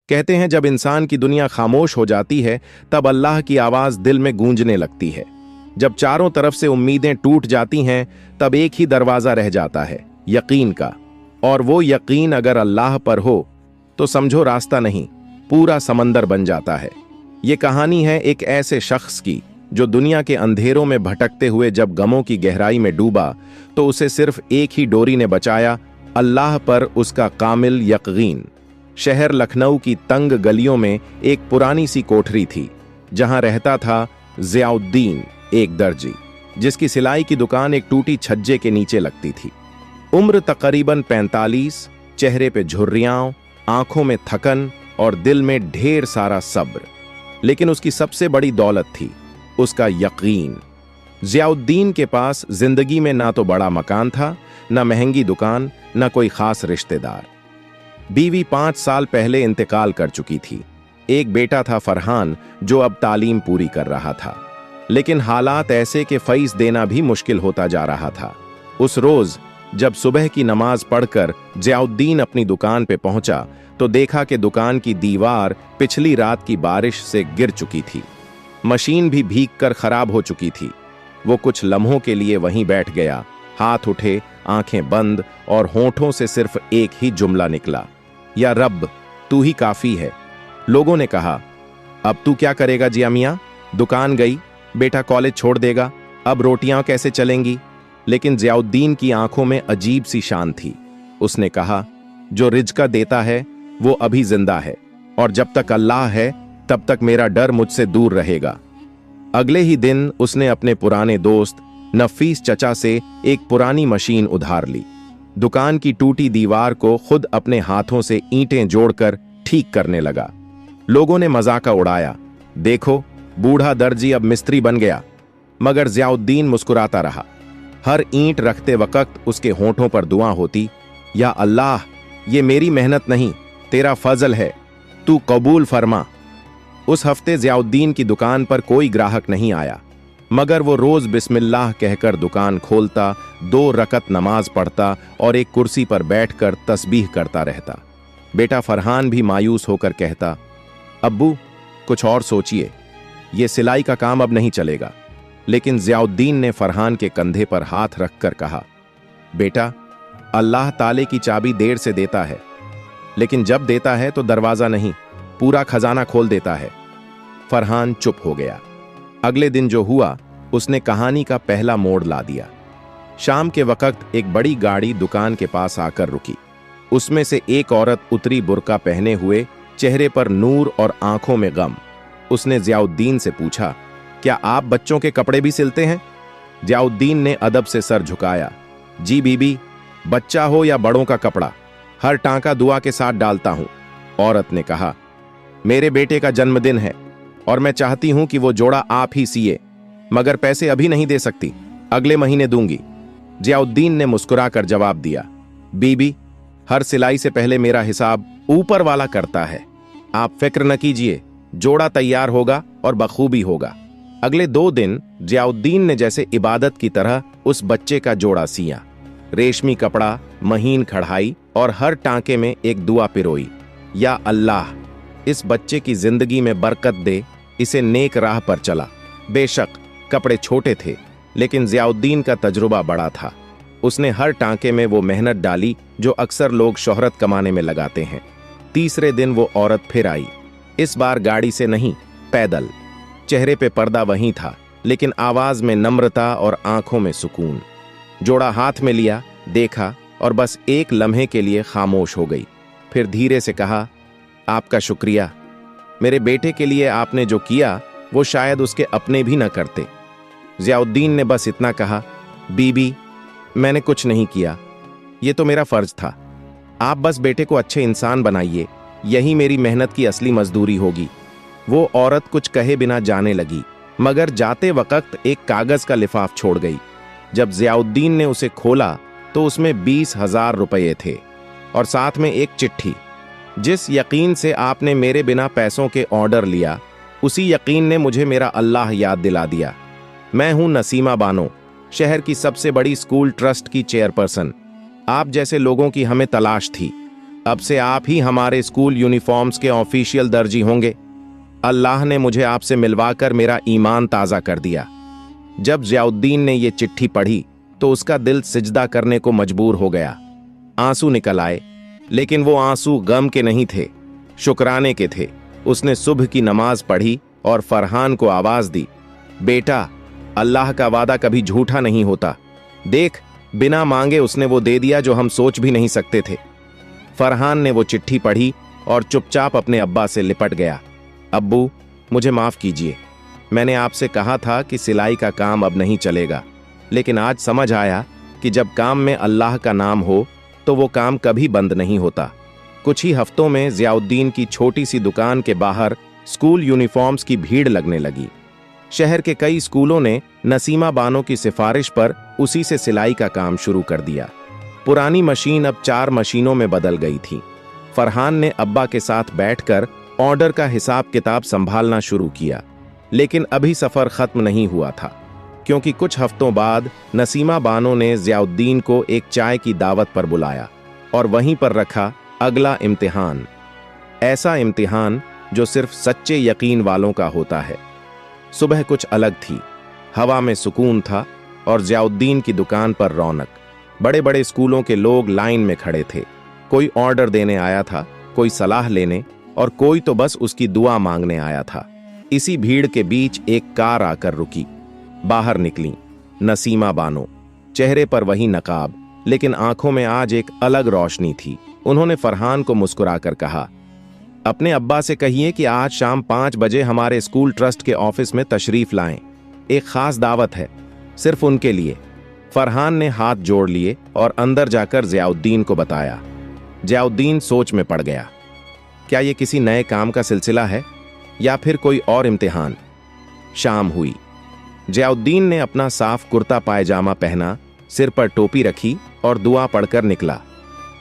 कहते हैं जब इंसान की दुनिया खामोश हो जाती है तब अल्लाह की आवाज दिल में गूंजने लगती है। जब चारों तरफ से उम्मीदें टूट जाती हैं तब एक ही दरवाजा रह जाता है, यकीन का। और वो यकीन अगर अल्लाह पर हो तो समझो रास्ता नहीं, पूरा समंदर बन जाता है। ये कहानी है एक ऐसे शख्स की जो दुनिया के अंधेरों में भटकते हुए जब गमों की गहराई में डूबा तो उसे सिर्फ एक ही डोरी ने बचाया, अल्लाह पर उसका कामिल यकीन। शहर लखनऊ की तंग गलियों में एक पुरानी सी कोठरी थी जहां रहता था ज़ियाउद्दीन, एक दर्जी जिसकी सिलाई की दुकान एक टूटी छज्जे के नीचे लगती थी। उम्र तकरीबन 45, चेहरे पे झुर्रियां, आंखों में थकन और दिल में ढेर सारा सब्र। लेकिन उसकी सबसे बड़ी दौलत थी उसका यकीन। ज़ियाउद्दीन के पास जिंदगी में ना तो बड़ा मकान था, ना महंगी दुकान, ना कोई खास रिश्तेदार। बीवी 5 साल पहले इंतकाल कर चुकी थी। एक बेटा था फरहान जो अब तालीम पूरी कर रहा था, लेकिन हालात ऐसे कि फीस देना भी मुश्किल होता जा रहा था। उस रोज जब सुबह की नमाज पढ़कर ज़ियाउद्दीन अपनी दुकान पे पहुंचा तो देखा कि दुकान की दीवार पिछली रात की बारिश से गिर चुकी थी। मशीन भी भीग कर खराब हो चुकी थी। वो कुछ लम्हों के लिए वहीं बैठ गया, हाथ उठे, आंखें बंद और होंठों से सिर्फ एक ही जुमला निकला, या रब तू ही काफी है। लोगों ने कहा, अब तू क्या करेगा जिया मियां? दुकान गई, बेटा कॉलेज छोड़ देगा, अब रोटियां कैसे चलेंगी? लेकिन ज़ियाउद्दीन की आंखों में अजीब सी शान थी। उसने कहा, जो रिज़्क़ देता है वो अभी जिंदा है और जब तक अल्लाह है तब तक मेरा डर मुझसे दूर रहेगा। अगले ही दिन उसने अपने पुराने दोस्त नफीस चचा से एक पुरानी मशीन उधार ली। दुकान की टूटी दीवार को खुद अपने हाथों से ईंटें जोड़कर ठीक करने लगा। लोगों ने मजाक उड़ाया, देखो बूढ़ा दर्जी अब मिस्त्री बन गया। मगर ज़ियाउद्दीन मुस्कुराता रहा। हर ईंट रखते वक्त उसके होंठों पर दुआ होती, या अल्लाह ये मेरी मेहनत नहीं, तेरा फजल है, तू कबूल फरमा। उस हफ्ते ज़ियाउद्दीन की दुकान पर कोई ग्राहक नहीं आया, मगर वो रोज बिस्मिल्लाह कहकर दुकान खोलता, 2 रकत नमाज पढ़ता और एक कुर्सी पर बैठकर तस्बीह करता रहता। बेटा फरहान भी मायूस होकर कहता, अब्बू कुछ और सोचिए, ये सिलाई का काम अब नहीं चलेगा। लेकिन ज़ियाउद्दीन ने फरहान के कंधे पर हाथ रखकर कहा, बेटा अल्लाह ताले की चाबी देर से देता है, लेकिन जब देता है तो दरवाजा नहीं, पूरा खजाना खोल देता है। फरहान चुप हो गया। अगले दिन जो हुआ उसने कहानी का पहला मोड़ ला दिया। शाम के वक्त एक बड़ी गाड़ी दुकान के पास आकर रुकी। उसमें से एक औरत उतरी, बुर्का पहने हुए, चेहरे पर नूर और आंखों में गम। उसने ज़ियाउद्दीन से पूछा, क्या आप बच्चों के कपड़े भी सिलते हैं? ज़ियाउद्दीन ने अदब से सर झुकाया, जी बीबी, बच्चा हो या बड़ों का कपड़ा, हर टांका दुआ के साथ डालता हूं। औरत ने कहा, मेरे बेटे का जन्मदिन है और मैं चाहती हूं कि वो जोड़ा आप ही सिए, मगर पैसे अभी नहीं दे सकती, अगले महीने दूंगी। ज़ियाउद्दीन ने मुस्कुराकर जवाब दिया, बीबी हर सिलाई से पहले मेरा हिसाब ऊपर वाला करता है, आप फिक्र न कीजिए, जोड़ा तैयार होगा और बखूबी होगा। अगले 2 दिन ज़ियाउद्दीन ने जैसे इबादत की तरह उस बच्चे का जोड़ा सिया। रेशमी कपड़ा, महीन कढ़ाई और हर टांके में एक दुआ पिरोई, या अल्लाह इस बच्चे की जिंदगी में बरकत दे, इसे नेक राह पर चला। बेशक कपड़े छोटे थे, लेकिन ज़ियाउद्दीन का तजुर्बा बड़ा था। उसने हर टांके में वो मेहनत डाली जो अक्सर लोग शोहरत कमाने में लगाते हैं। तीसरे दिन वो औरत फिर आई, इस बार गाड़ी से नहीं, पैदल। चेहरे पे पर्दा वहीं था, लेकिन आवाज में नम्रता और आंखों में सुकून। जोड़ा हाथ में लिया, देखा और बस एक लम्हे के लिए खामोश हो गई। फिर धीरे से कहा, आपका शुक्रिया, मेरे बेटे के लिए आपने जो किया वो शायद उसके अपने भी न करते। ज़ियाउद्दीन ने बस इतना कहा, बीबी मैंने कुछ नहीं किया, ये तो मेरा फर्ज था, आप बस बेटे को अच्छे इंसान बनाइए, यही मेरी मेहनत की असली मजदूरी होगी। वो औरत कुछ कहे बिना जाने लगी, मगर जाते वक्त एक कागज का लिफाफ छोड़ गई। जब ज़ियाउद्दीन ने उसे खोला तो उसमें 20,000 रुपये थे और साथ में एक चिट्ठी। जिस यकीन से आपने मेरे बिना पैसों के ऑर्डर लिया, उसी यकीन ने मुझे मेरा अल्लाह याद दिला दिया। मैं हूं नसीमा बानो, शहर की सबसे बड़ी स्कूल ट्रस्ट की चेयरपर्सन। आप जैसे लोगों की हमें तलाश थी। अब से आप ही हमारे स्कूल यूनिफॉर्म्स के ऑफिशियल दर्जी होंगे। अल्लाह ने मुझे आपसे मिलवाकर मेरा ईमान ताज़ा कर दिया। जब ज़ियाउद्दीन ने ये चिट्ठी पढ़ी तो उसका दिल सिजदा करने को मजबूर हो गया। आंसू निकल आए, लेकिन वो आंसू गम के नहीं थे, शुक्राने के थे। उसने सुबह की नमाज पढ़ी और फरहान को आवाज दी, बेटा, अल्लाह का वादा कभी झूठा नहीं होता। देख, बिना मांगे उसने वो दे दिया जो हम सोच भी नहीं सकते थे। फरहान ने वो चिट्ठी पढ़ी और चुपचाप अपने अब्बा से लिपट गया। अब्बू, मुझे माफ कीजिए। मैंने आपसे कहा था कि सिलाई का काम अब नहीं चलेगा, लेकिन आज समझ आया कि जब काम में अल्लाह का नाम हो तो वो काम कभी बंद नहीं होता। कुछ ही हफ्तों में ज़ियाउद्दीन की छोटी सी दुकान के बाहर स्कूल यूनिफॉर्म्स की भीड़ लगने लगी। शहर के कई स्कूलों ने नसीमा बानो की सिफारिश पर उसी से सिलाई का काम शुरू कर दिया। पुरानी मशीन अब 4 मशीनों में बदल गई थी। फरहान ने अब्बा के साथ बैठकर ऑर्डर का हिसाब किताब संभालना शुरू किया, लेकिन अभी सफर खत्म नहीं हुआ था, क्योंकि कुछ हफ्तों बाद नसीमा बानो ने ज़ियाउद्दीन को एक चाय की दावत पर बुलाया और वहीं पर रखा अगला इम्तिहान। ऐसा इम्तिहान जो सिर्फ सच्चे यकीन वालों का होता है। सुबह कुछ अलग थी, हवा में सुकून था और ज़ियाउद्दीन की दुकान पर रौनक। बड़े बड़े स्कूलों के लोग लाइन में खड़े थे। कोई ऑर्डर देने आया था, कोई सलाह लेने और कोई तो बस उसकी दुआ मांगने आया था। इसी भीड़ के बीच एक कार आकर रुकी। बाहर निकली नसीमा बानो, चेहरे पर वही नकाब, लेकिन आंखों में आज एक अलग रोशनी थी। उन्होंने फरहान को मुस्कुराकर कहा, अपने अब्बा से कहिए कि आज शाम 5 बजे हमारे स्कूल ट्रस्ट के ऑफिस में तशरीफ लाएं। एक खास दावत है, सिर्फ उनके लिए। फरहान ने हाथ जोड़ लिए और अंदर जाकर ज़ियाउद्दीन को बताया। ज़ियाउद्दीन सोच में पड़ गया। क्या ये किसी नए काम का सिलसिला है या फिर कोई और इम्तिहान? शाम हुई। ज़ियाउद्दीन ने अपना साफ कुर्ता पायजामा पहना, सिर पर टोपी रखी और दुआ पढ़कर निकला।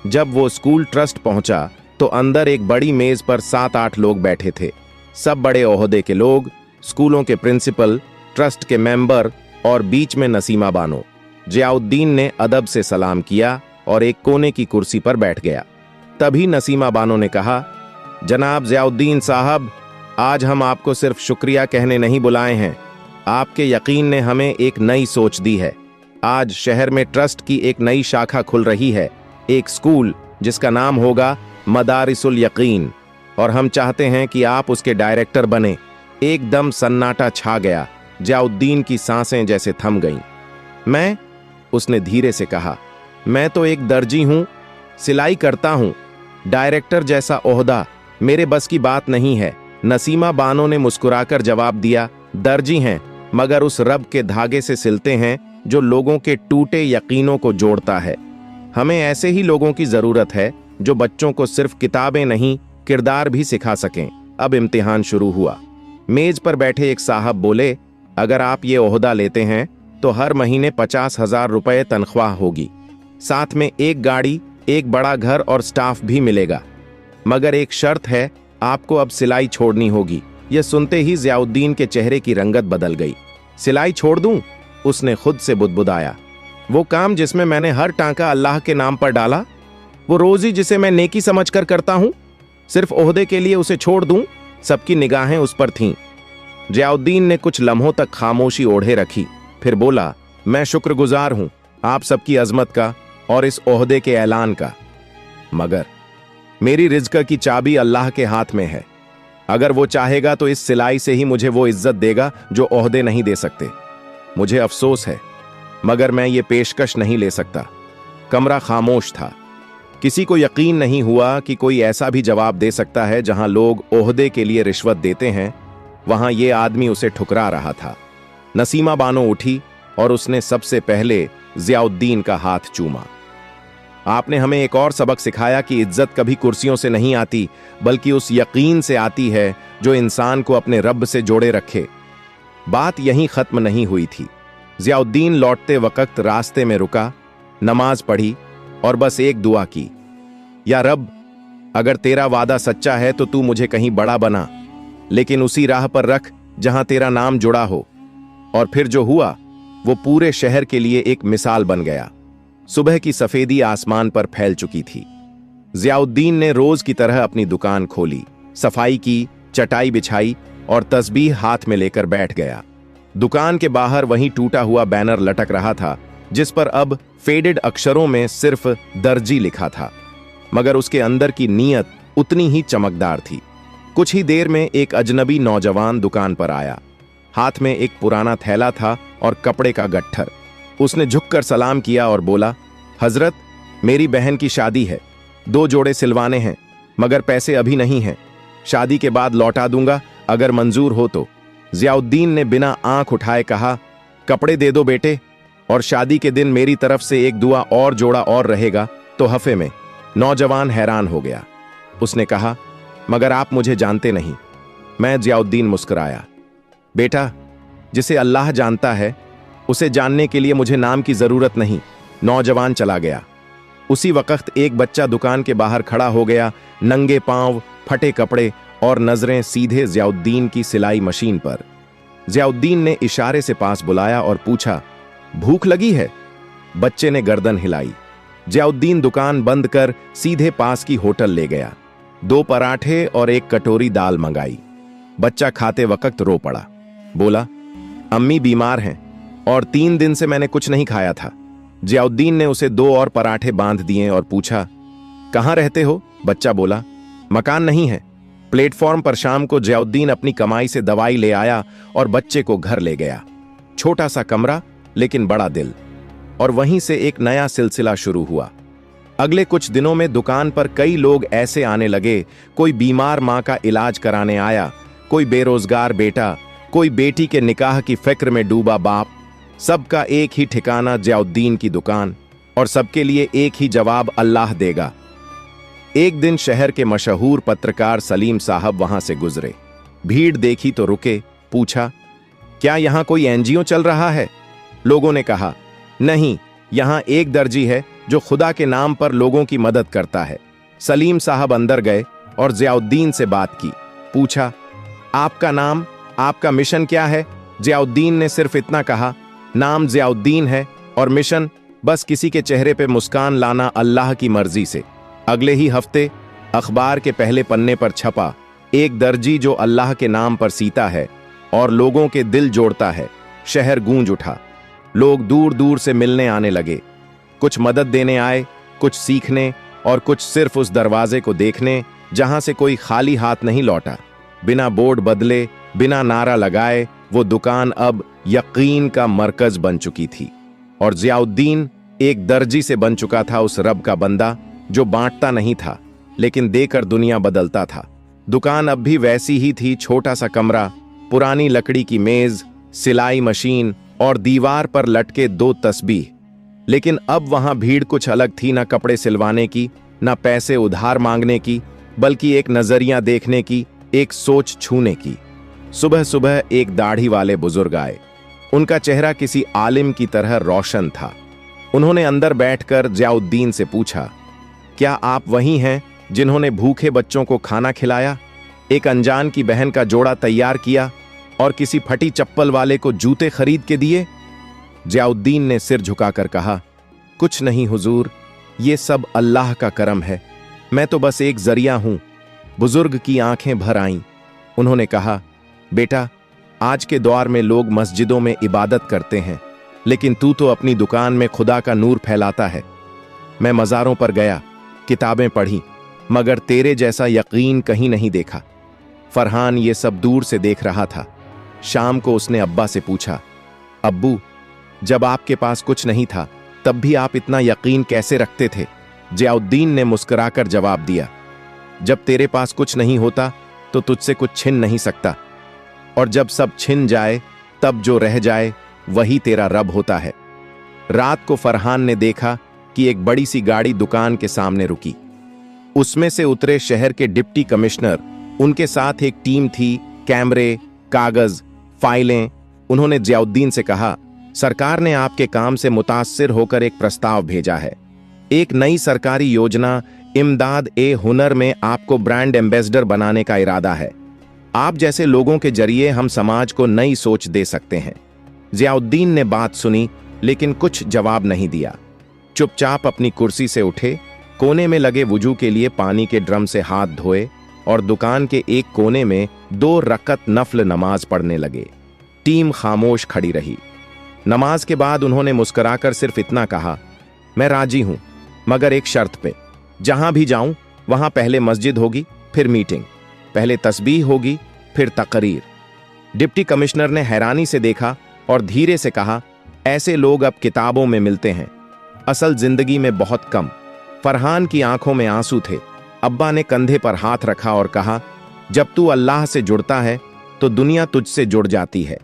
जब वो स्कूल ट्रस्ट पहुंचा तो अंदर एक बड़ी मेज पर 7-8 लोग बैठे थे। सब बड़े ओहदे के लोग, स्कूलों के प्रिंसिपल, ट्रस्ट के मेंबर और बीच में नसीमा बानो। ज़ियाउद्दीन ने अदब से सलाम किया और एक कोने की कुर्सी पर बैठ गया। तभी नसीमा बानो ने कहा, जनाब ज़ियाउद्दीन साहब, आज हम आपको सिर्फ शुक्रिया कहने नहीं बुलाए हैं। आपके यकीन ने हमें एक नई सोच दी है। आज शहर में ट्रस्ट की एक नई शाखा खुल रही है, एक स्कूल जिसका नाम होगा मदारिसुल यकीन, और हम चाहते हैं कि आप उसके डायरेक्टर बने। एकदम सन्नाटा छा गया। ज़ियाउद्दीन की सांसें जैसे थम गईं। मैं, उसने धीरे से कहा, मैं तो एक दर्जी हूं, सिलाई करता हूं। डायरेक्टर जैसा ओहदा मेरे बस की बात नहीं है। नसीमा बानो ने मुस्कुराकर जवाब दिया, दर्जी हैं, मगर उस रब के धागे से सिलते हैं जो लोगों के टूटे यकीनों को जोड़ता है। हमें ऐसे ही लोगों की जरूरत है जो बच्चों को सिर्फ किताबें नहीं, किरदार भी सिखा सकें। अब इम्तिहान शुरू हुआ। मेज पर बैठे एक साहब बोले, अगर आप ये ओहदा लेते हैं तो हर महीने 50,000 रुपए तनख्वाह होगी, साथ में एक गाड़ी, एक बड़ा घर और स्टाफ भी मिलेगा। मगर एक शर्त है, आपको अब सिलाई छोड़नी होगी। यह सुनते ही ज़ियाउद्दीन के चेहरे की रंगत बदल गई। सिलाई छोड़ दूं? उसने खुद से बुदबुदाया। वो काम जिसमें मैंने हर टांका अल्लाह के नाम पर डाला, वो रोजी जिसे मैं नेकी समझकर करता हूं, सिर्फ ओहदे के लिए उसे छोड़ दूं? सबकी निगाहें उस पर थीं। ज़ियाउद्दीन ने कुछ लम्हों तक खामोशी ओढ़े रखी, फिर बोला, मैं शुक्रगुजार हूं आप सबकी अजमत का और इस ओहदे के ऐलान का, मगर मेरी रिज़्क की चाबी अल्लाह के हाथ में है। अगर वो चाहेगा तो इस सिलाई से ही मुझे वो इज्जत देगा जो ओहदे नहीं दे सकते। मुझे अफसोस है, मगर मैं ये पेशकश नहीं ले सकता। कमरा खामोश था। किसी को यकीन नहीं हुआ कि कोई ऐसा भी जवाब दे सकता है जहां लोग ओहदे के लिए रिश्वत देते हैं, वहां ये आदमी उसे ठुकरा रहा था। नसीमा बानो उठी और उसने सबसे पहले ज़ियाउद्दीन का हाथ चूमा। आपने हमें एक और सबक सिखाया कि इज्जत कभी कुर्सियों से नहीं आती, बल्कि उस यकीन से आती है जो इंसान को अपने रब से जोड़े रखे। बात यहीं खत्म नहीं हुई थी। ज़ियाउद्दीन लौटते वक्त रास्ते में रुका, नमाज पढ़ी और बस एक दुआ की, या रब, अगर तेरा वादा सच्चा है तो तू मुझे कहीं बड़ा बना, लेकिन उसी राह पर रख जहां तेरा नाम जुड़ा हो। और फिर जो हुआ वो पूरे शहर के लिए एक मिसाल बन गया। सुबह की सफेदी आसमान पर फैल चुकी थी। जियाउद्दीन ने रोज की तरह अपनी दुकान खोली, सफाई की, चटाई बिछाई और तस्बीह हाथ में लेकर बैठ गया। दुकान के बाहर वहीं टूटा हुआ बैनर लटक रहा था जिस पर अब फेडेड अक्षरों में सिर्फ दर्जी लिखा था, मगर उसके अंदर की नीयत उतनी ही चमकदार थी। कुछ ही देर में एक अजनबी नौजवान दुकान पर आया। हाथ में एक पुराना थैला था और कपड़े का गट्ठर। उसने झुककर सलाम किया और बोला, हजरत, मेरी बहन की शादी है, 2 जोड़े सिलवाने हैं, मगर पैसे अभी नहीं हैं। शादी के बाद लौटा दूंगा अगर मंजूर हो तो। जियाउद्दीन ने बिना आंख उठाए कहा, कपड़े दे दो बेटे, और शादी के दिन मेरी तरफ से एक दुआ और जोड़ा और रहेगा तो हफे में। नौजवान हैरान हो गया। उसने कहा, मगर आप मुझे जानते नहीं। मैं जियाउद्दीन मुस्कुराया। बेटा, जिसे अल्लाह जानता है उसे जानने के लिए मुझे नाम की जरूरत नहीं। नौजवान चला गया। उसी वक्त एक बच्चा दुकान के बाहर खड़ा हो गया, नंगे पांव, फटे कपड़े और नजरें सीधे जियाउद्दीन की सिलाई मशीन पर। जियाउद्दीन ने इशारे से पास बुलाया और पूछा, भूख लगी है? बच्चे ने गर्दन हिलाई। जियाउद्दीन दुकान बंद कर सीधे पास की होटल ले गया। 2 पराठे और 1 कटोरी दाल मंगाई। बच्चा खाते वक्त रो पड़ा। बोला, अम्मी बीमार हैं और 3 दिन से मैंने कुछ नहीं खाया था। जियाउद्दीन ने उसे 2 और पराठे बांध दिए और पूछा, कहाँ रहते हो? बच्चा बोला, मकान नहीं है। प्लेटफॉर्म पर शाम को जियाउद्दीन अपनी कमाई से दवाई ले आया और बच्चे को घर ले गया। छोटा सा कमरा लेकिन बड़ा दिल। और वहीं से एक नया सिलसिला शुरू हुआ। अगले कुछ दिनों में दुकान पर कई लोग ऐसे आने लगे। कोई बीमार मां का इलाज कराने आया, कोई बेरोजगार बेटा, कोई बेटी के निकाह की फिक्र में डूबा बाप। सबका एक ही ठिकाना जियाउद्दीन की दुकान, और सबके लिए एक ही जवाब, अल्लाह देगा। एक दिन शहर के मशहूर पत्रकार सलीम साहब वहां से गुजरे। भीड़ देखी तो रुके, पूछा, क्या यहां कोई एनजीओ चल रहा है? लोगों ने कहा, नहीं, यहां एक दर्जी है जो खुदा के नाम पर लोगों की मदद करता है। सलीम साहब अंदर गए और जियाउद्दीन से बात की। पूछा, आपका नाम, आपका मिशन क्या है? जियाउद्दीन ने सिर्फ इतना कहा, नाम जियाउद्दीन है और मिशन बस किसी के चेहरे पे मुस्कान लाना अल्लाह की मर्जी से। अगले ही हफ्ते अखबार के पहले पन्ने पर छपा, एक दर्जी जो अल्लाह के नाम पर सीता है और लोगों के दिल जोड़ता है। शहर गूंज उठा। लोग दूर दूर से मिलने आने लगे। कुछ मदद देने आए, कुछ सीखने और कुछ सिर्फ उस दरवाजे को देखने जहां से कोई खाली हाथ नहीं लौटा। बिना बोर्ड बदले, बिना नारा लगाए, वो दुकान अब यकीन का मरकज बन चुकी थी। और जियाउद्दीन एक दर्जी से बन चुका था उस रब का बंदा जो बांटता नहीं था लेकिन देकर दुनिया बदलता था। दुकान अब भी वैसी ही थी, छोटा सा कमरा, पुरानी लकड़ी की मेज, सिलाई मशीन और दीवार पर लटके 2 तस्बीह। लेकिन अब वहां भीड़ कुछ अलग थी, ना कपड़े सिलवाने की, ना पैसे उधार मांगने की, बल्कि एक नजरिया देखने की, एक सोच छूने की। सुबह सुबह एक दाढ़ी वाले बुजुर्ग आए। उनका चेहरा किसी आलिम की तरह रोशन था। उन्होंने अंदर बैठकर जियाउद्दीन से पूछा, क्या आप वही हैं जिन्होंने भूखे बच्चों को खाना खिलाया, एक अनजान की बहन का जोड़ा तैयार किया और किसी फटी चप्पल वाले को जूते खरीद के दिए? जियाउद्दीन ने सिर झुकाकर कहा, कुछ नहीं हुजूर, ये सब अल्लाह का करम है, मैं तो बस एक जरिया हूं। बुजुर्ग की आंखें भर आईं। उन्होंने कहा, बेटा, आज के दौर में लोग मस्जिदों में इबादत करते हैं, लेकिन तू तो अपनी दुकान में खुदा का नूर फैलाता है। मैं मज़ारों पर गया, किताबें पढ़ी, मगर तेरे जैसा यकीन कहीं नहीं देखा। फरहान ये सब दूर से देख रहा था। शाम को उसने अब्बा से पूछा, अब्बू, जब आपके पास कुछ नहीं था तब भी आप इतना यकीन कैसे रखते थे? जियाउद्दीन ने मुस्कुराकर जवाब दिया, जब तेरे पास कुछ नहीं होता तो तुझसे कुछ छिन नहीं सकता, और जब सब छिन जाए तब जो रह जाए वही तेरा रब होता है। रात को फरहान ने देखा कि एक बड़ी सी गाड़ी दुकान के सामने रुकी। उसमें से उतरे शहर के डिप्टी कमिश्नर, उनके साथ एक टीम थी, कैमरे, कागज, फाइलें। उन्होंने जियाउद्दीन से कहा, सरकार ने आपके काम से मुतासिर होकर एक प्रस्ताव भेजा है। एक नई सरकारी योजना इमदाद ए हुनर में आपको ब्रांड एम्बेसडर बनाने का इरादा है। आप जैसे लोगों के जरिए हम समाज को नई सोच दे सकते हैं। जियाउद्दीन ने बात सुनी लेकिन कुछ जवाब नहीं दिया। चुपचाप अपनी कुर्सी से उठे, कोने में लगे वुजू के लिए पानी के ड्रम से हाथ धोए और दुकान के एक कोने में 2 रकअत नफल नमाज पढ़ने लगे। टीम खामोश खड़ी रही। नमाज के बाद उन्होंने मुस्कुराकर सिर्फ इतना कहा, मैं राजी हूं, मगर एक शर्त पे। जहां भी जाऊं वहां पहले मस्जिद होगी, फिर मीटिंग, पहले तस्बीह होगी, फिर तकरीर। डिप्टी कमिश्नर ने हैरानी से देखा और धीरे से कहा, ऐसे लोग अब किताबों में मिलते हैं, असल जिंदगी में बहुत कम। फरहान की आंखों में आंसू थे। अब्बा ने कंधे पर हाथ रखा और कहा, जब तू अल्लाह से जुड़ता है तो दुनिया तुझसे जुड़ जाती है,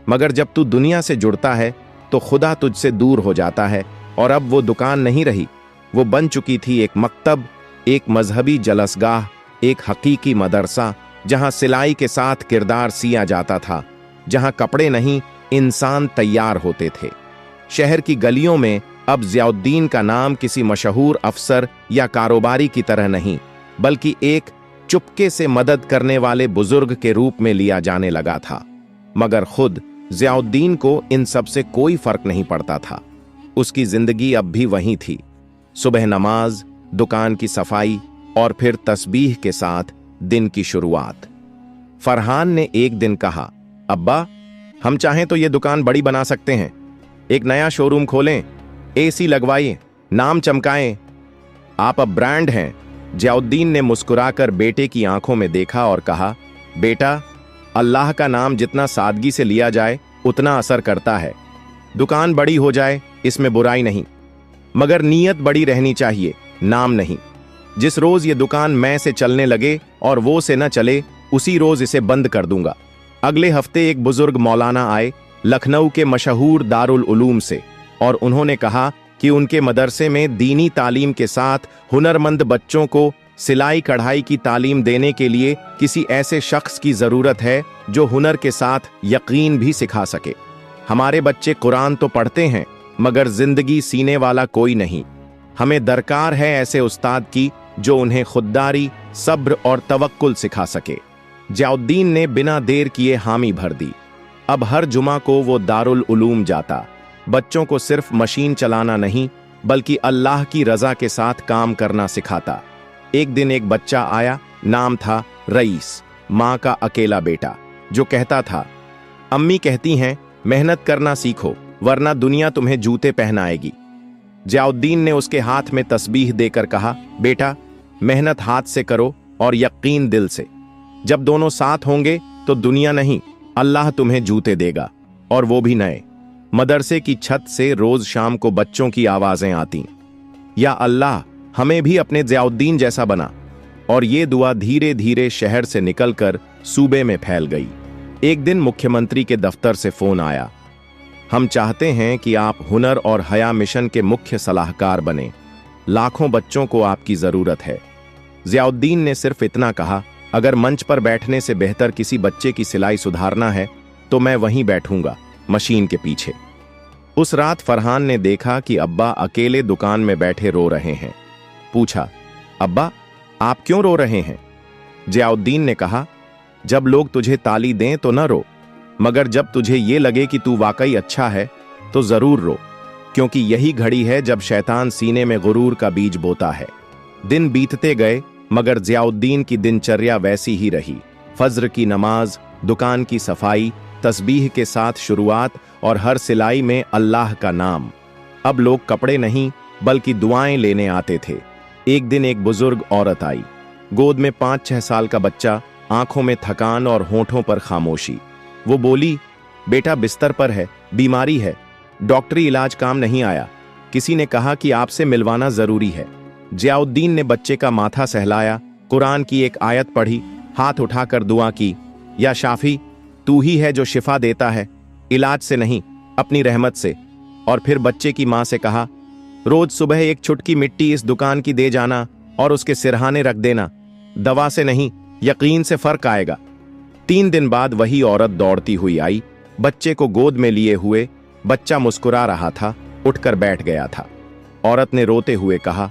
मगर जब तू दुनिया से जुड़ता है तो खुदा तुझसे दूर हो जाता है। और अब वो दुकान नहीं रही, वो बन चुकी थी एक मकतब, एक मजहबी जलसगाह, एक हकीकी मदरसा, जहां सिलाई के साथ किरदार सिया जाता था, जहां कपड़े नहीं इंसान तैयार होते थे। शहर की गलियों में अब ज़ियाउद्दीन का नाम किसी मशहूर अफसर या कारोबारी की तरह नहीं, बल्कि एक चुपके से मदद करने वाले बुजुर्ग के रूप में लिया जाने लगा था। मगर खुद ज़ियाउद्दीन को इन सब से कोई फर्क नहीं पड़ता था। उसकी जिंदगी अब भी वही थी, सुबह नमाज, दुकान की सफाई और फिर तस्बीह के साथ दिन की शुरुआत। फरहान ने एक दिन कहा, अब्बा, हम चाहें तो ये दुकान बड़ी बना सकते हैं, एक नया शोरूम खोलें, एसी लगवाइए, नाम चमकाएं, आप अब ब्रांड हैं। ज़ियाउद्दीन ने मुस्कुराकर बेटे की आंखों में देखा और कहा, बेटा, अल्लाह का नाम जितना सादगी से लिया जाए उतना असर करता है। दुकान बड़ी हो जाए, इसमें बुराई नहीं, मगर नीयत बड़ी रहनी चाहिए, नाम नहीं। जिस रोज ये दुकान मैं से चलने लगे और वो से न चले, उसी रोज इसे बंद कर दूंगा। अगले हफ्ते एक बुजुर्ग मौलाना आए लखनऊ के मशहूर दारुल उलूम से, और उन्होंने कहा कि उनके मदरसे में दीनी तालीम के साथ हुनरमंद बच्चों को सिलाई कढ़ाई की तालीम देने के लिए किसी ऐसे शख्स की जरूरत है जो हुनर के साथ यकीन भी सिखा सके। हमारे बच्चे कुरान तो पढ़ते हैं, मगर जिंदगी सीने वाला कोई नहीं। हमें दरकार है ऐसे उस्ताद की जो उन्हें खुददारी, सब्र और तवक्कुल सिखा सके। ज़ियाउद्दीन ने बिना देर किए हामी भर दी। अब हर जुमा को वो दारुल उलूम जाता, बच्चों को सिर्फ मशीन चलाना नहीं बल्कि अल्लाह की रजा के साथ काम करना सिखाता। एक दिन एक बच्चा आया, नाम था रईस, माँ का अकेला बेटा, जो कहता था, अम्मी कहती हैं मेहनत करना सीखो वरना दुनिया तुम्हें जूते पहनाएगी। ज़ियाउद्दीन ने उसके हाथ में तस्बीह देकर कहा, बेटा, मेहनत हाथ से करो और यकीन दिल से। जब दोनों साथ होंगे तो दुनिया नहीं, अल्लाह तुम्हें जूते देगा, और वो भी नए। मदरसे की छत से रोज शाम को बच्चों की आवाजें आती, या अल्लाह हमें भी अपने ज़ियाउद्दीन जैसा बना। और ये दुआ धीरे धीरे शहर से निकलकर सूबे में फैल गई। एक दिन मुख्यमंत्री के दफ्तर से फोन आया, हम चाहते हैं कि आप हुनर और हया मिशन के मुख्य सलाहकार बने, लाखों बच्चों को आपकी जरूरत है। ज़ियाउद्दीन ने सिर्फ इतना कहा, अगर मंच पर बैठने से बेहतर किसी बच्चे की सिलाई सुधारना है तो मैं वहीं बैठूंगा, मशीन के पीछे। उस रात फरहान ने देखा कि अब्बा अकेले दुकान में बैठे रो रहे हैं। पूछा, अब्बा, आप क्यों रो रहे हैं? ज़ियाउद्दीन ने कहा, जब लोग तुझे ताली दें तो न रो, मगर जब तुझे ये लगे कि तू वाकई अच्छा है तो जरूर रो, क्योंकि यही घड़ी है जब शैतान सीने में गुरूर का बीज बोता है। दिन बीतते गए, मगर ज़ियाउद्दीन की दिनचर्या वैसी ही रही। फज्र की नमाज, दुकान की सफाई, तस्बीह के साथ शुरुआत और हर सिलाई में अल्लाह का नाम। अब लोग कपड़े नहीं बल्कि दुआएं लेने आते थे। एक दिन एक बुजुर्ग औरत आई, गोद में 5-6 साल का बच्चा, आंखों में थकान और होठों पर खामोशी। वो बोली, बेटा बिस्तर पर है, बीमारी है, डॉक्टरी इलाज काम नहीं आया, किसी ने कहा कि आपसे मिलवाना जरूरी है। ज़ियाउद्दीन ने बच्चे का माथा सहलाया, कुरान की एक आयत पढ़ी, हाथ उठाकर दुआ की, या शाफी, तू ही है जो शिफा देता है, इलाज से नहीं अपनी रहमत से। और फिर बच्चे की मां से कहा, रोज सुबह एक चुटकी मिट्टी इस दुकान की दे जाना और उसके सिरहाने रख देना, दवा से नहीं यकीन से फर्क आएगा। 3 दिन बाद वही औरत दौड़ती हुई आई, बच्चे को गोद में लिए हुए। बच्चा मुस्कुरा रहा था, उठकर बैठ गया था। औरत ने रोते हुए कहा,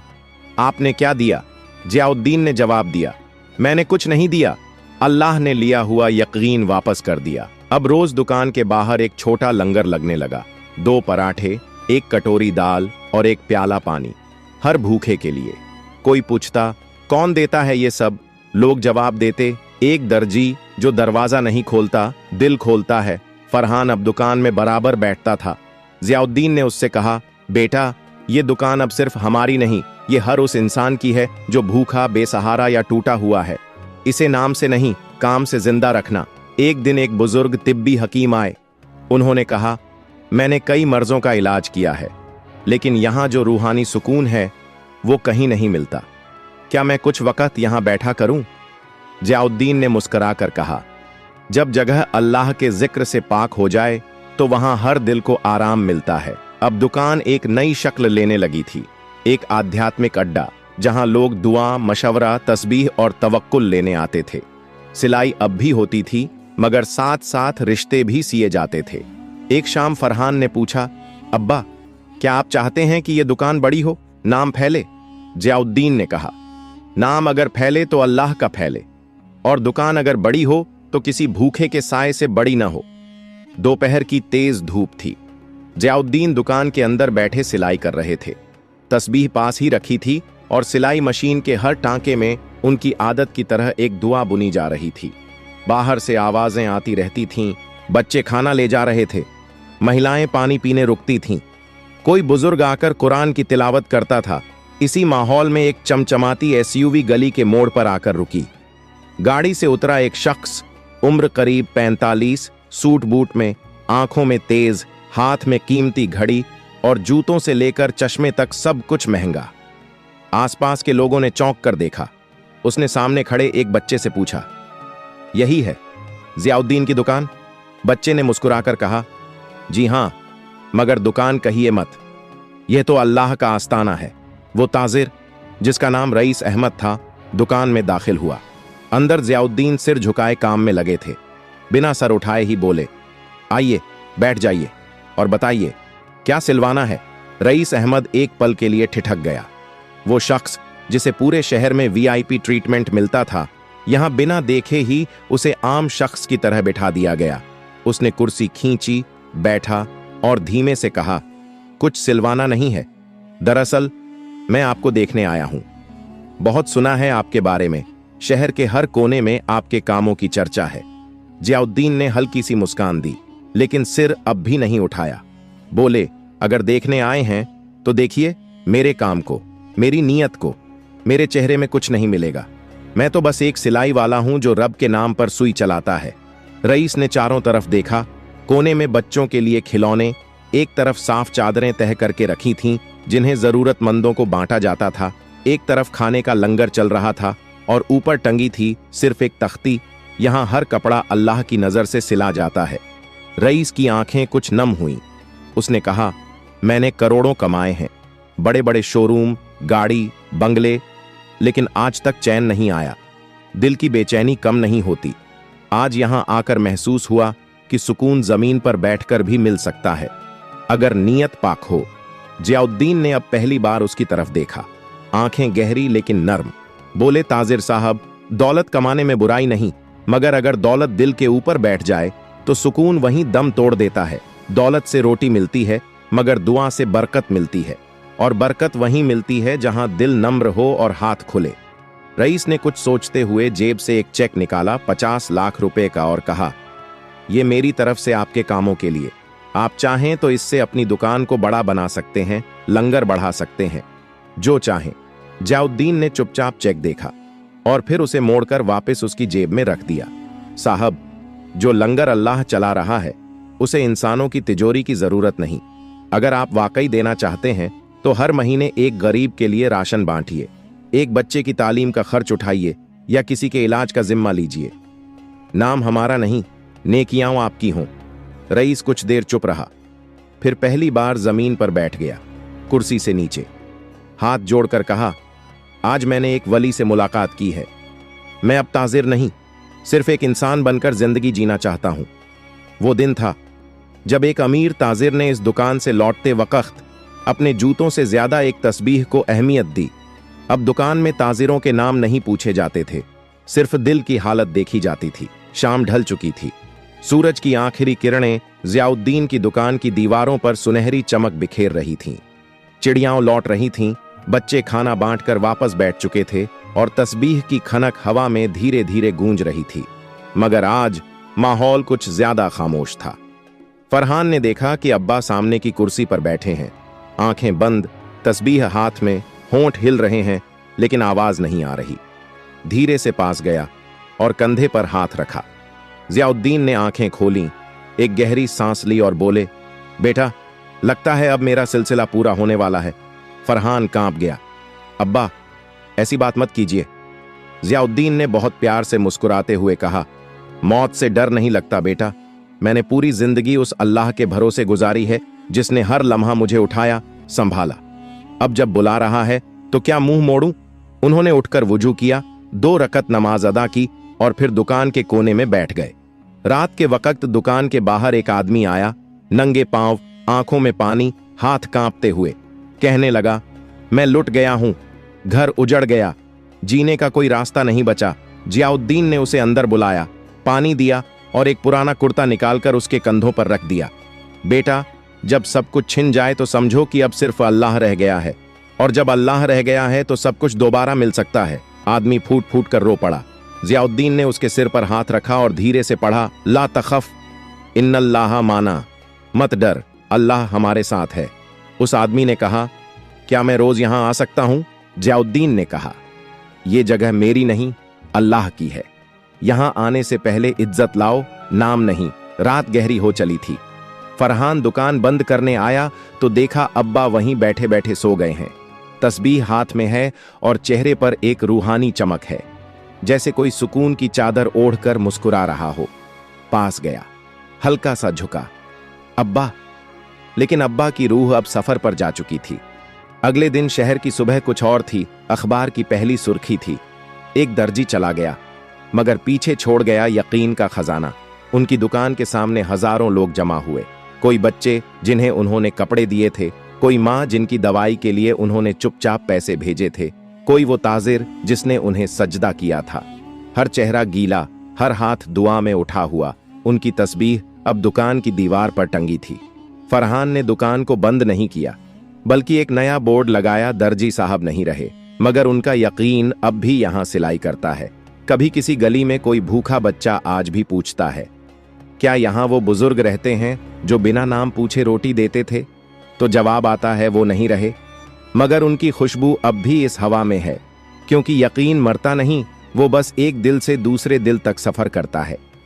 आपने क्या दिया? ज़ियाउद्दीन ने जवाब दिया, मैंने कुछ नहीं दिया, अल्लाह ने लिया हुआ यकीन वापस कर दिया। अब रोज दुकान के बाहर एक छोटा लंगर लगने लगा, 2 पराठे, 1 कटोरी दाल और 1 प्याला पानी, हर भूखे के लिए। कोई पूछता, कौन देता है ये सब? लोग जवाब देते, एक दर्जी जो दरवाजा नहीं खोलता, दिल खोलता है। फरहान अब दुकान में बराबर बैठता था। जियाउद्दीन ने उससे कहा, बेटा, ये दुकान अब सिर्फ हमारी नहीं, ये हर उस इंसान की है जो भूखा, बेसहारा या टूटा हुआ है। इसे नाम से नहीं, काम से जिंदा रखना। एक दिन एक बुजुर्ग तिब्बी हकीम आए। उन्होंने कहा, मैंने कई मर्जों का इलाज किया है, लेकिन यहां जो रूहानी सुकून है वो कहीं नहीं मिलता। क्या मैं कुछ वक्त यहां बैठा करूं? जियाउद्दीन ने मुस्कुराकर कहा, जब जगह अल्लाह के जिक्र से पाक हो जाए तो वहां हर दिल को आराम मिलता है। अब दुकान एक नई शक्ल लेने लगी थी, एक आध्यात्मिक अड्डा जहां लोग दुआ, मशवरा, तस्बीह और तवक्कुल लेने आते थे। सिलाई अब भी होती थी, मगर साथ साथ रिश्ते भी सिए जाते थे। एक शाम फरहान ने पूछा, अब्बा, क्या आप चाहते हैं कि यह दुकान बड़ी हो, नाम फैले? जियाउद्दीन ने कहा, नाम अगर फैले तो अल्लाह का फैले, और दुकान अगर बड़ी हो तो किसी भूखे के साए से बड़ी ना हो। दोपहर की तेज धूप थी। जियाउद्दीन दुकान के अंदर बैठे सिलाई कर रहे थे। तस्बीह पास ही रखी थी और सिलाई मशीन के हर टांके में उनकी आदत की तरह एक दुआ बुनी जा रही थी। बाहर से आवाजें आती रहती थीं, बच्चे खाना ले जा रहे थे, महिलाएं पानी पीने रुकती थीं, कोई बुजुर्ग आकर कुरान की तिलावत करता था। इसी माहौल में एक चमचमाती एसयूवी गली के मोड़ पर आकर रुकी। गाड़ी से उतरा एक शख्स, उम्र करीब 45, सूट बूट में, आंखों में तेज, हाथ में कीमती घड़ी और जूतों से लेकर चश्मे तक सब कुछ महंगा। आसपास के लोगों ने चौंक कर देखा। उसने सामने खड़े एक बच्चे से पूछा, यही है जियाउद्दीन की दुकान? बच्चे ने मुस्कुराकर कहा, जी हां, मगर दुकान कहिए मत, यह तो अल्लाह का आस्ताना है। वो ताजिर, जिसका नाम रईस अहमद था, दुकान में दाखिल हुआ। अंदर जियाउद्दीन सिर झुकाए काम में लगे थे। बिना सर उठाए ही बोले, आइए बैठ जाइए और बताइए क्या सिलवाना है? रईस अहमद एक पल के लिए ठिठक गया। वो शख्स जिसे पूरे शहर में वीआईपी ट्रीटमेंट मिलता था, यहां बिना देखे ही उसे आम शख्स की तरह बिठा दिया गया। उसने कुर्सी खींची, बैठा और धीमे से कहा, कुछ सिलवाना नहीं है, दरअसल मैं आपको देखने आया हूं। बहुत सुना है आपके बारे में, शहर के हर कोने में आपके कामों की चर्चा है। जियाउद्दीन ने हल्की सी मुस्कान दी, लेकिन सिर अब भी नहीं उठाया। बोले, अगर देखने आए हैं तो देखिए मेरे काम को, मेरी नीयत को। मेरे चेहरे में कुछ नहीं मिलेगा, मैं तो बस एक सिलाई वाला हूं जो रब के नाम पर सुई चलाता है। रईस ने चारों तरफ देखा। कोने में बच्चों के लिए खिलौने, एक तरफ साफ चादरें तह करके रखी थीं जिन्हें जरूरतमंदों को बांटा जाता था, एक तरफ खाने का लंगर चल रहा था और ऊपर टंगी थी सिर्फ एक तख्ती, यहां हर कपड़ा अल्लाह की नजर से सिला जाता है। रईस की आंखें कुछ नम हुईं। उसने कहा, मैंने करोड़ों कमाए हैं, बड़े बड़े शोरूम, गाड़ी, बंगले, लेकिन आज तक चैन नहीं आया। दिल की बेचैनी कम नहीं होती। आज यहां आकर महसूस हुआ कि सुकून जमीन पर बैठकर भी मिल सकता है, अगर नीयत पाक हो। जियाउद्दीन ने अब पहली बार उसकी तरफ देखा, आंखें गहरी लेकिन नर्म। बोले, ताजिर साहब, दौलत कमाने में बुराई नहीं, मगर अगर दौलत दिल के ऊपर बैठ जाए तो सुकून वहीं दम तोड़ देता है। दौलत से रोटी मिलती है, मगर दुआ से बरकत मिलती है, और बरकत वहीं मिलती है जहां दिल नम्र हो और हाथ खुले। रईस ने कुछ सोचते हुए जेब से एक चेक निकाला, 50 लाख रुपए का, और कहा, यह मेरी तरफ से आपके कामों के लिए। आप चाहें तो इससे अपनी दुकान को बड़ा बना सकते हैं, लंगर बढ़ा सकते हैं, जो चाहें। जियाउद्दीन ने चुपचाप चेक देखा और फिर उसे मोड़कर वापस उसकी जेब में रख दिया। साहब, जो लंगर अल्लाह चला रहा है उसे इंसानों की तिजोरी की जरूरत नहीं। अगर आप वाकई देना चाहते हैं तो हर महीने एक गरीब के लिए राशन बांटिए, एक बच्चे की तालीम का खर्च उठाइए या किसी के इलाज का जिम्मा लीजिए। नाम हमारा नहीं, नेकियां आपकी हों। रईस कुछ देर चुप रहा, फिर पहली बार जमीन पर बैठ गया, कुर्सी से नीचे। हाथ जोड़कर कहा, आज मैंने एक वली से मुलाकात की है। मैं अब ताजिर नहीं, सिर्फ एक इंसान बनकर जिंदगी जीना चाहता हूं। वो दिन था जब एक अमीर ताजिर ने इस दुकान से लौटते वक्त अपने जूतों से ज्यादा एक तस्बीह को अहमियत दी। अब दुकान में ताजिरों के नाम नहीं पूछे जाते थे, सिर्फ दिल की हालत देखी जाती थी। शाम ढल चुकी थी। सूरज की आखिरी किरणें जियाउद्दीन की दुकान की दीवारों पर सुनहरी चमक बिखेर रही थीं। चिड़ियाओं लौट रही थीं, बच्चे खाना बांटकर वापस बैठ चुके थे और तस्बीह की खनक हवा में धीरे धीरे गूंज रही थी। मगर आज माहौल कुछ ज्यादा खामोश था। फरहान ने देखा कि अब्बा सामने की कुर्सी पर बैठे हैं, आंखें बंद, तस्बीह हाथ में, होंठ हिल रहे हैं लेकिन आवाज नहीं आ रही। धीरे से पास गया और कंधे पर हाथ रखा। जियाउद्दीन ने आंखें खोलीं, एक गहरी सांस ली और बोले, बेटा, लगता है अब मेरा सिलसिला पूरा होने वाला है। फरहान कांप गया। अब्बा, ऐसी बात मत कीजिए। जियाउद्दीन ने बहुत प्यार से मुस्कुराते हुए कहा, मौत से डर नहीं लगता बेटा। मैंने पूरी जिंदगी उस अल्लाह के भरोसे गुजारी है जिसने हर लम्हा मुझे उठाया, संभाला। अब जब बुला रहा है तो क्या मुंह मोड़ूं? उन्होंने उठकर वुजू किया, 2 रकत नमाज अदा की और फिर दुकान के कोने में बैठ गए। रात के वक्त दुकान के बाहर एक आदमी आया, नंगे पांव, आंखों में पानी, हाथ कांपते हुए। कहने लगा, मैं लुट गया हूं, घर उजड़ गया, जीने का कोई रास्ता नहीं बचा। जियाउद्दीन ने उसे अंदर बुलाया, पानी दिया और एक पुराना कुर्ता निकालकर उसके कंधों पर रख दिया। बेटा, जब सब कुछ छिन जाए तो समझो कि अब सिर्फ अल्लाह रह गया है, और जब अल्लाह रह गया है तो सब कुछ दोबारा मिल सकता है। आदमी फूट फूट कर रो पड़ा। जियाउद्दीन ने उसके सिर पर हाथ रखा और धीरे से पढ़ा, ला तखफ इन्नल्लाह माना, मत डर, अल्लाह हमारे साथ है। उस आदमी ने कहा, क्या मैं रोज यहां आ सकता हूं? जियाउद्दीन ने कहा, यह जगह मेरी नहीं, अल्लाह की है। यहां आने से पहले इज्जत लाओ, नाम नहीं। रात गहरी हो चली थी। फरहान दुकान बंद करने आया तो देखा अब्बा वहीं बैठे बैठे सो गए हैं। तस्बीह हाथ में है और चेहरे पर एक रूहानी चमक है, जैसे कोई सुकून की चादर ओढ़कर मुस्कुरा रहा हो। पास गया, हल्का सा झुका, अब्बा। लेकिन अब्बा की रूह अब सफर पर जा चुकी थी। अगले दिन शहर की सुबह कुछ और थी। अखबार की पहली सुर्खी थी, एक दर्जी चला गया मगर पीछे छोड़ गया यकीन का खजाना। उनकी दुकान के सामने हजारों लोग जमा हुए। कोई बच्चे जिन्हें उन्होंने कपड़े दिए थे, कोई माँ जिनकी दवाई के लिए उन्होंने चुपचाप पैसे भेजे थे, कोई वो ताजिर जिसने उन्हें सजदा किया था। हर चेहरा गीला, हर हाथ दुआ में उठा हुआ। उनकी तस्बीह अब दुकान की दीवार पर टंगी थी। फरहान ने दुकान को बंद नहीं किया, बल्कि एक नया बोर्ड लगाया, दर्जी साहब नहीं रहे, मगर उनका यकीन अब भी यहां सिलाई करता है। कभी किसी गली में कोई भूखा बच्चा आज भी पूछता है, क्या यहां वो बुजुर्ग रहते हैं जो बिना नाम पूछे रोटी देते थे? तो जवाब आता है, वो नहीं रहे, मगर उनकी खुशबू अब भी इस हवा में है, क्योंकि यकीन मरता नहीं, वो बस एक दिल से दूसरे दिल तक सफर करता है।